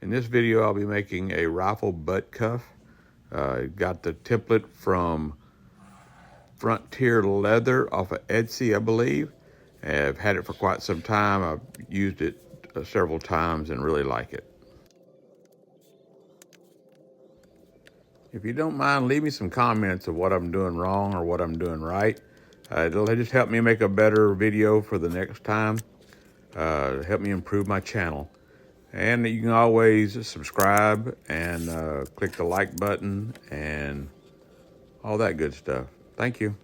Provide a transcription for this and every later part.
In this video, I'll be making a rifle butt cuff. Got the template from Frontier Leather off of Etsy, I believe. I've had it for quite some time. I've used it several times and really like it. If you don't mind, leave me some comments of what I'm doing wrong or what I'm doing right. It'll just help me make a better video for the next time. Help me improve my channel. And you can always subscribe and click the like button and all that good stuff. Thank you.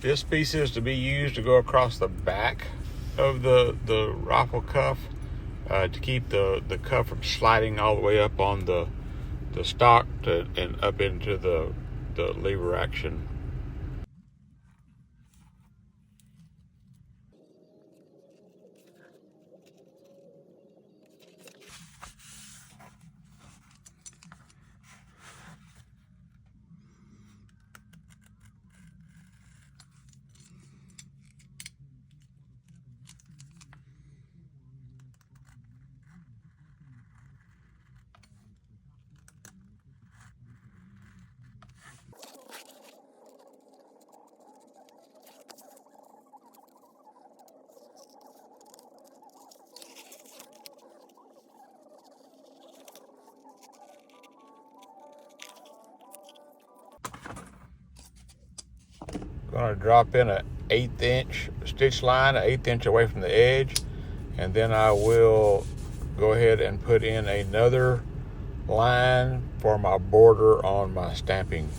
This piece is to be used to go across the back of the rifle cuff to keep the cuff from sliding all the way up on the stock and up into the lever action. Going to drop in an 1/8 inch stitch line, an 1/8 inch away from the edge, and then I will go ahead and put in another line for my border on my stamping.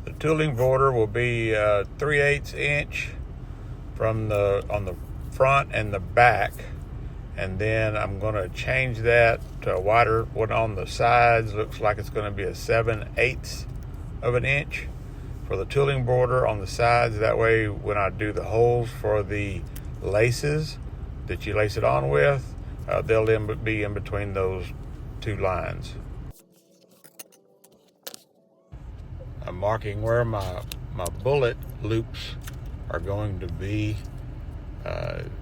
The tooling border will be 3/8 inch on the front and the back, and then I'm going to change that to a wider one on the sides. Looks like it's going to be a 7/8 of an inch for the tooling border on the sides. That way, when I do the holes for the laces that you lace it on with, they'll be in between those two lines. I'm marking where my bullet loops are going to be.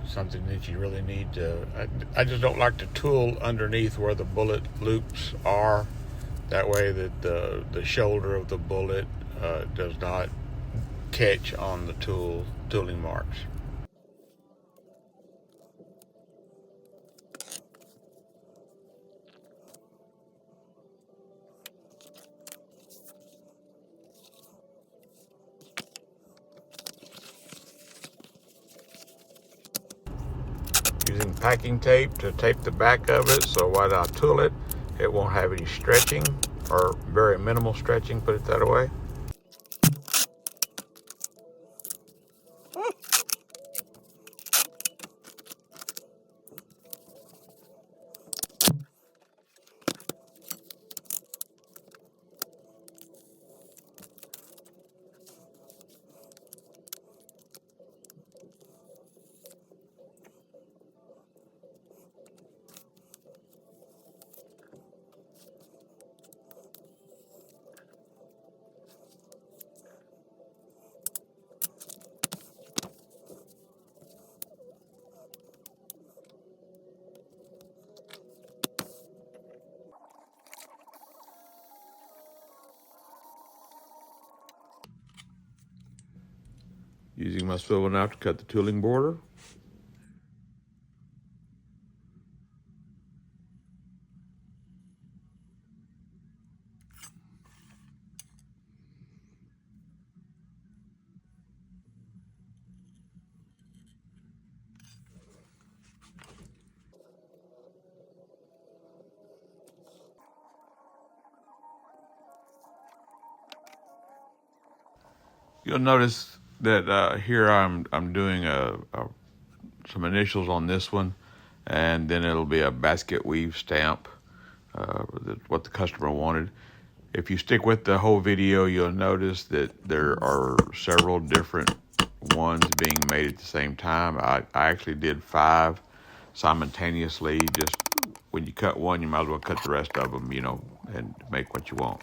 Something that you really need to, I just don't like to tool underneath where the bullet loops are. That way that the shoulder of the bullet does not catch on the tooling marks. Using packing tape to tape the back of it, so when I tool it, it won't have any stretching, or very minimal stretching, put it that way. Using my swivel knife to cut the tooling border. You'll notice that here I'm doing some initials on this one, and then it'll be a basket weave stamp, what the customer wanted. If you stick with the whole video, you'll notice that there are several different ones being made at the same time. I actually did 5 simultaneously. Just when you cut one, you might as well cut the rest of them, and make what you want.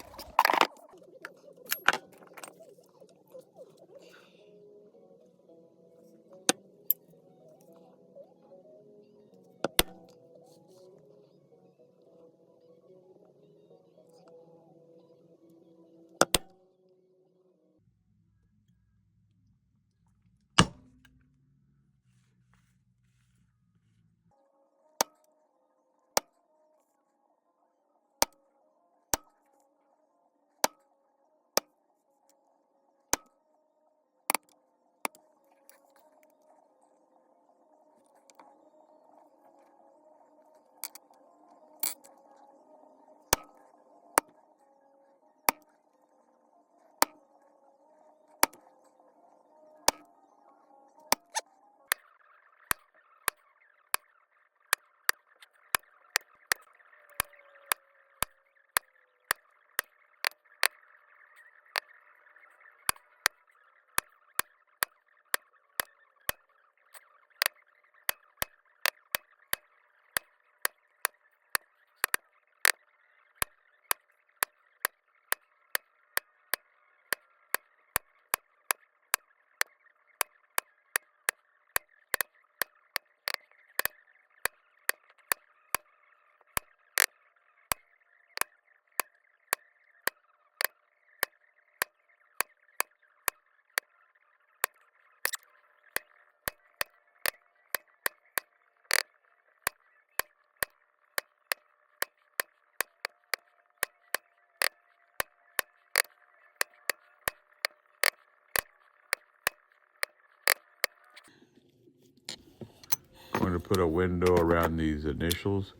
I'm going to put a window around these initials.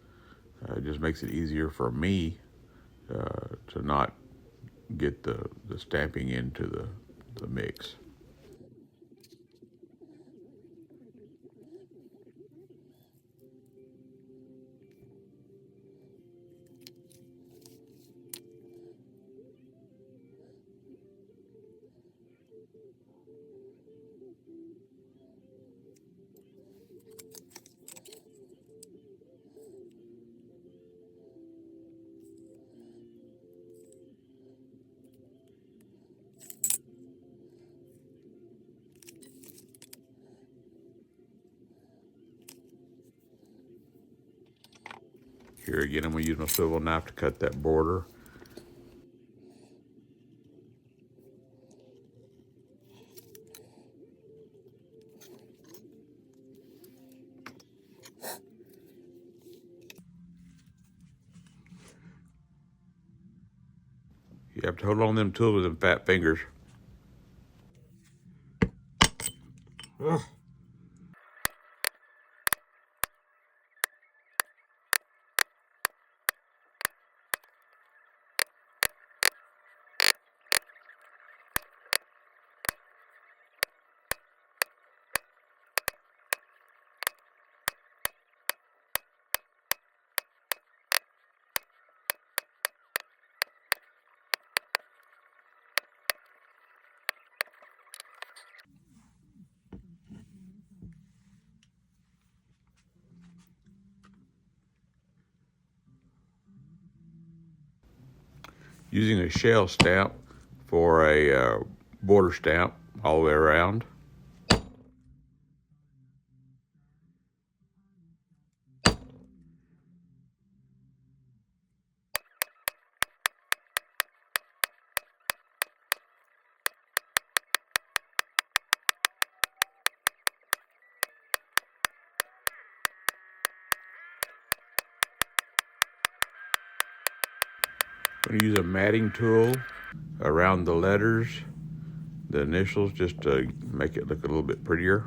It just makes it easier for me to not get the stamping into the mix. Here again, I'm going to use my swivel knife to cut that border. You have to hold on them tools with them fat fingers. Ugh. Using a shell stamp for a border stamp all the way around. I'm gonna use a matting tool around the letters, the initials, just to make it look a little bit prettier.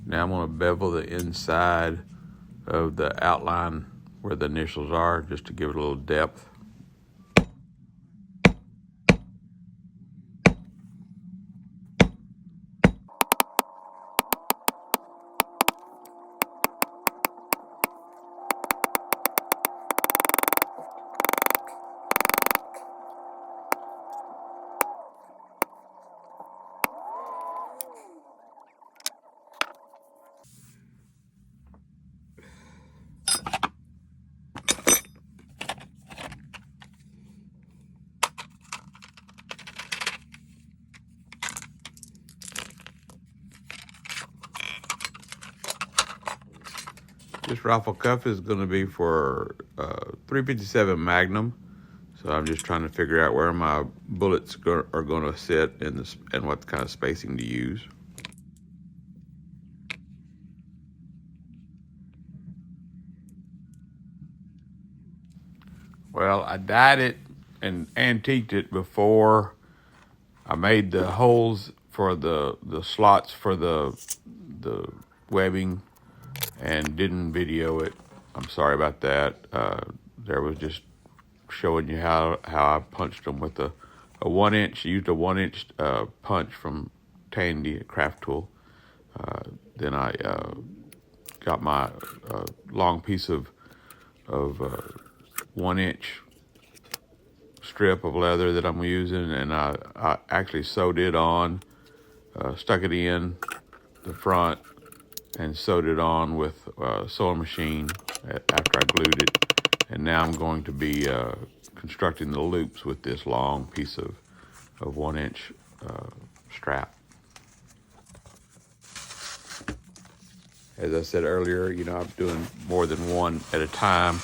Now I'm going to bevel the inside of the outline where the initials are, just to give it a little depth. This rifle cuff is going to be for 357 Magnum, so I'm just trying to figure out where my bullets are going to sit and what kind of spacing to use. Well, I dyed it and antiqued it before I made the holes for the slots for the webbing, and didn't video it. I'm sorry about that. There was just showing you how I punched them with a 1-inch. Used a 1-inch punch from Tandy, a craft tool. Then I got my long piece of 1-inch strip of leather that I'm using, and I actually sewed it on, stuck it in the front, and sewed it on with a sewing machine after I glued it. And now I'm going to be constructing the loops with this long piece of 1-inch strap. As I said earlier, I'm doing more than one at a time.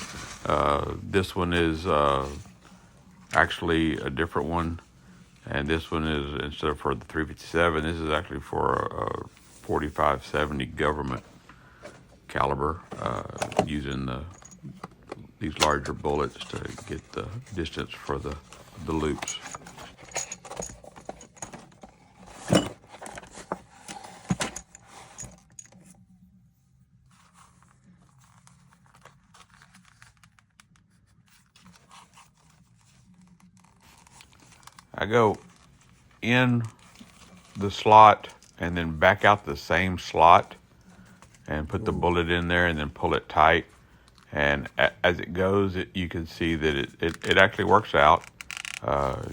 This one is actually a different one, and this one is, instead of for the 357, this is actually for a 45-70 government caliber, using these larger bullets to get the distance for the loops. I go in the slot and then back out the same slot and put the bullet in there and then pull it tight. And as it goes, you can see that it actually works out.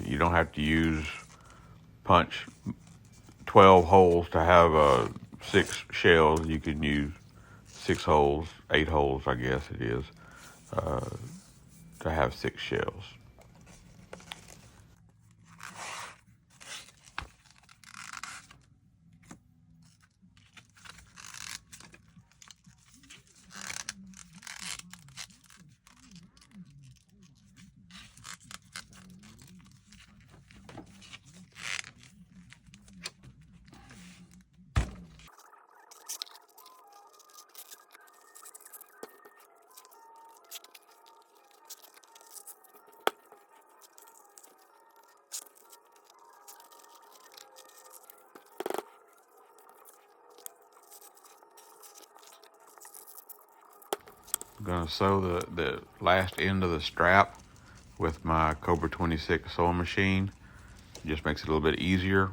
You don't have to punch 12 holes to have 6 shells. You can use 6 holes, 8 holes, I guess it is, to have 6 shells. I'm going to sew the last end of the strap with my Cobra 26 sewing machine. It just makes it a little bit easier.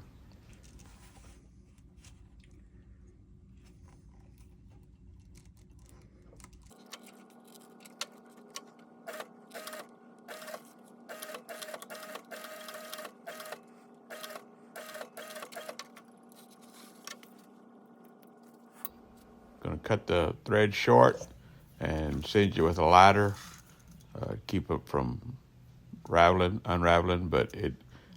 Going to cut the thread short and singe it with a lighter, keep it from unraveling, but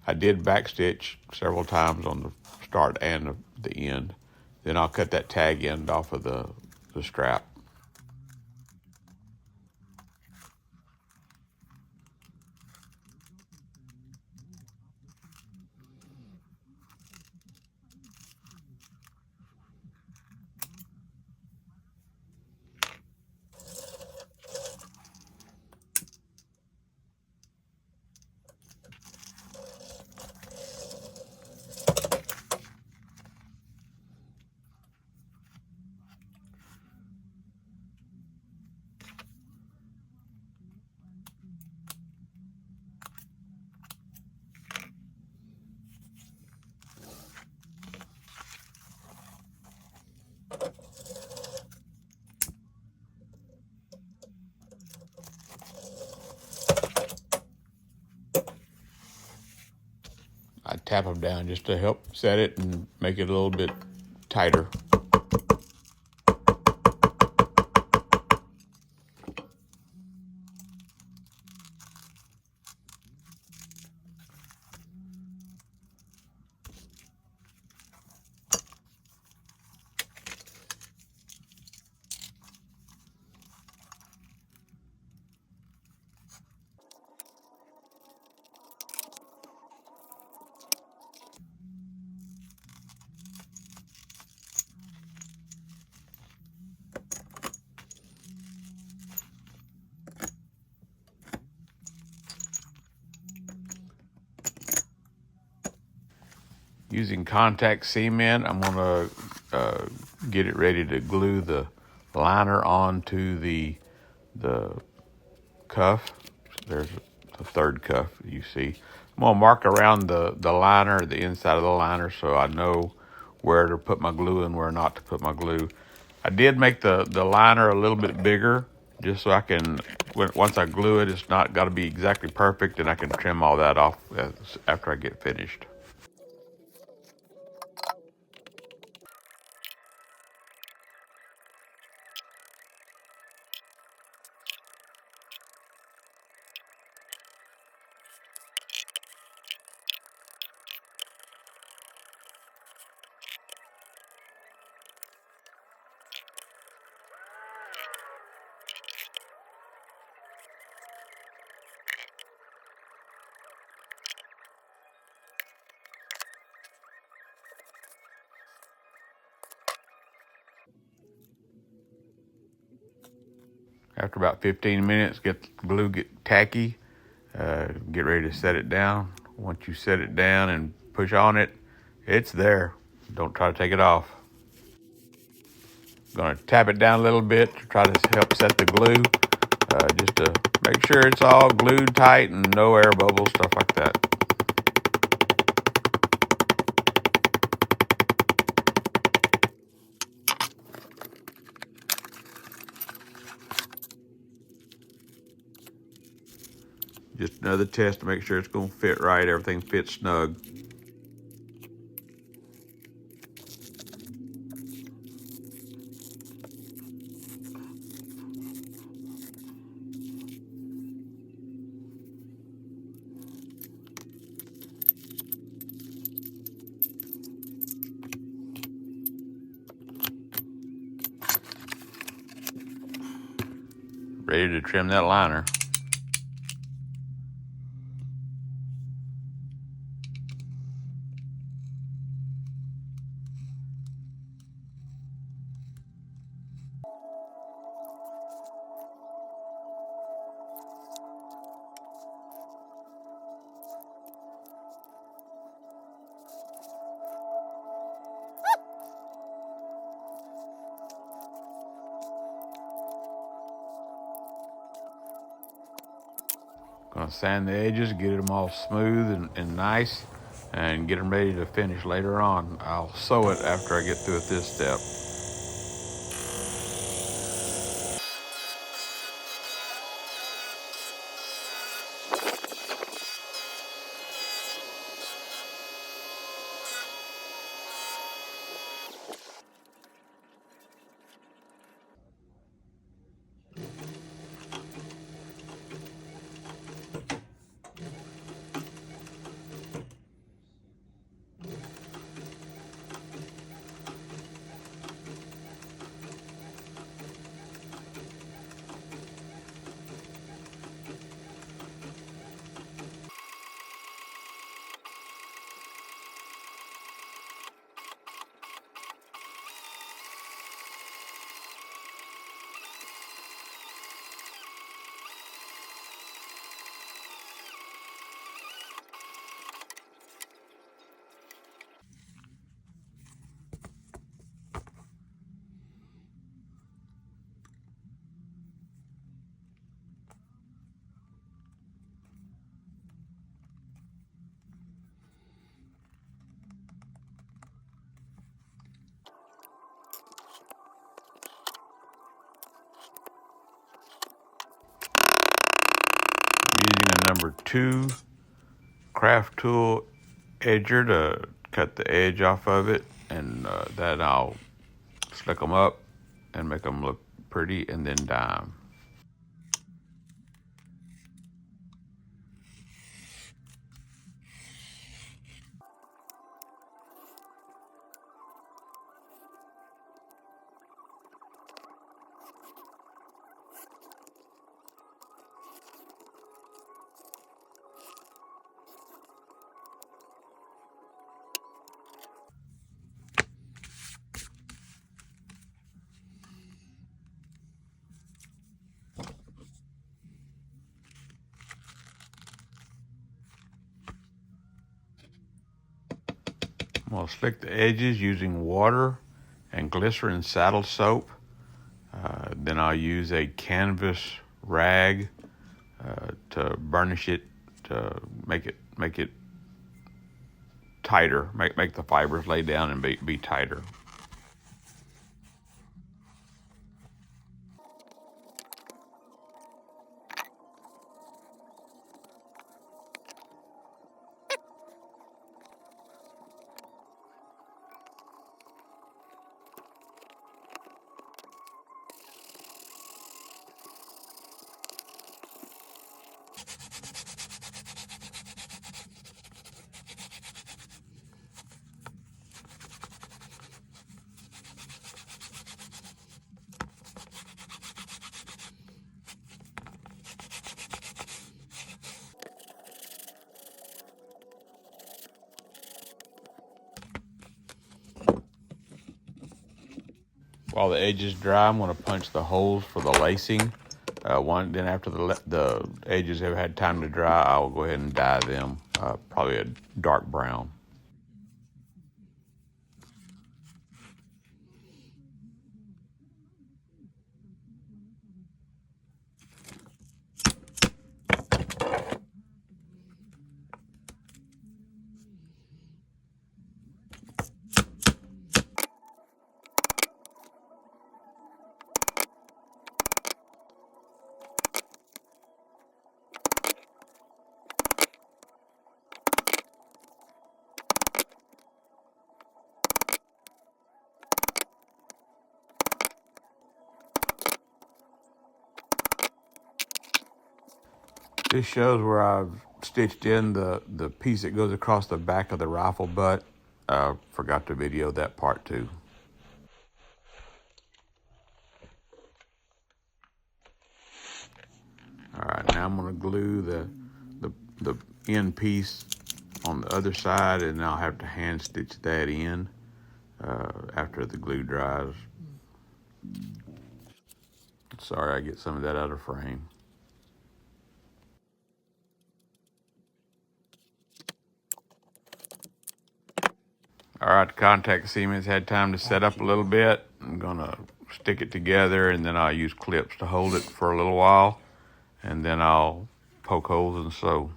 I did backstitch several times on the start and the end. Then I'll cut that tag end off of the strap. tap them down just to help set it and make it a little bit tighter. Using contact cement, I'm going to get it ready to glue the liner onto the cuff. There's the third cuff you see. I'm going to mark around the liner, the inside of the liner, so I know where to put my glue and where not to put my glue. I did make the liner a little bit bigger just so I can, once I glue it, it's not got to be exactly perfect, and I can trim all that off after I get finished. After about 15 minutes, get the glue get tacky. Get ready to set it down. Once you set it down and push on it, it's there. Don't try to take it off. Going to tap it down a little bit to try to help set the glue, just to make sure it's all glued tight and no air bubbles, stuff like that. Just another test to make sure it's going to fit right, everything fits snug. Ready to trim that liner. Gonna sand the edges, get them all smooth and nice, and get them ready to finish later on. I'll sew it after I get through with this step. Using a number 2 craft tool edger to cut the edge off of it, and then I'll slick them up and make them look pretty, and then dye them. I'm going to slick the edges using water and glycerin saddle soap. Then I'll use a canvas rag to burnish it, to make it tighter, make the fibers lay down and be tighter. While the edges dry, I'm going to punch the holes for the lacing. Then after the edges have had time to dry, I'll go ahead and dye them, probably a dark brown. This shows where I've stitched in the piece that goes across the back of the rifle butt. Forgot to video that part too. All right, now I'm going to glue the end piece on the other side, and I'll have to hand stitch that in after the glue dries. Sorry, I get some of that out of frame. All right, the contact cement's had time to set up a little bit. I'm gonna stick it together, and then I'll use clips to hold it for a little while, and then I'll poke holes and sew.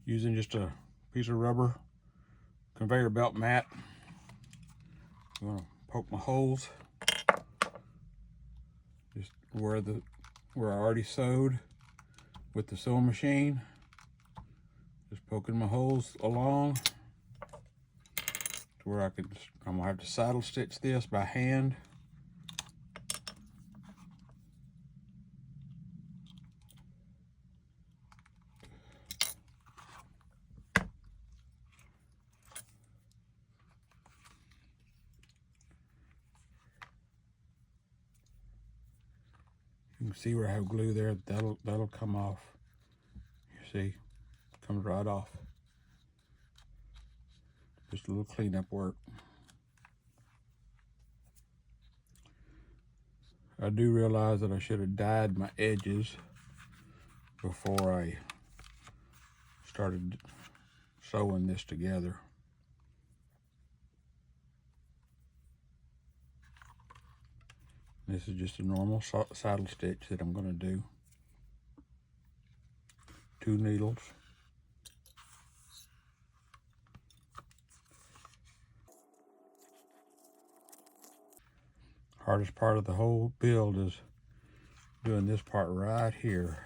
Using just a piece of rubber conveyor belt mat, I'm gonna poke my holes just where I already sewed with the sewing machine. Just poking my holes along to where I'm gonna have to saddle stitch this by hand. You can see where I have glue there. That'll come off. You see, comes right off. Just a little cleanup work. I do realize that I should have dyed my edges before I started sewing this together. This is just a normal saddle stitch that I'm going to do. 2 needles. Hardest part of the whole build is doing this part right here.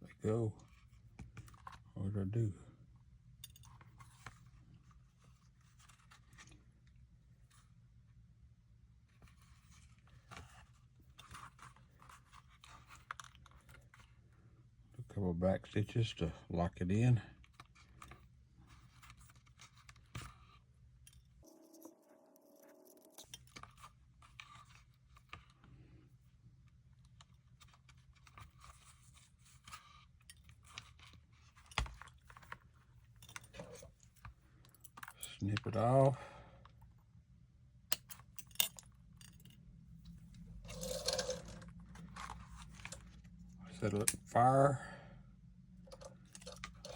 Let go. What did I do? A couple back stitches to lock it in. Snip it off. Set it fire.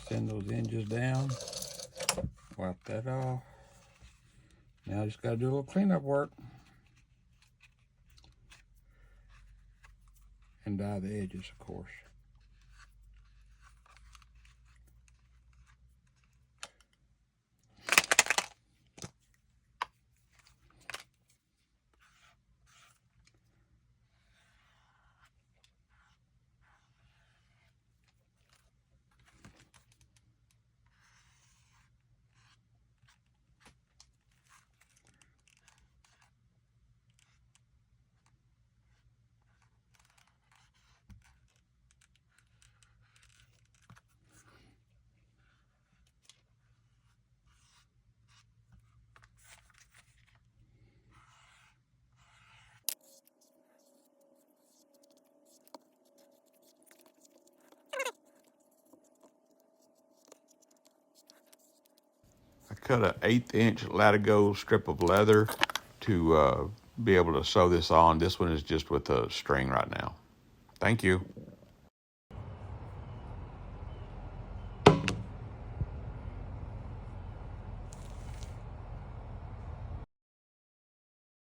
Send those hinges down. Wipe that off. Now I just gotta do a little cleanup work. And dye the edges, of course. I cut an 1/8 inch latigo strip of leather to be able to sew this on. This one is just with a string right now. Thank you.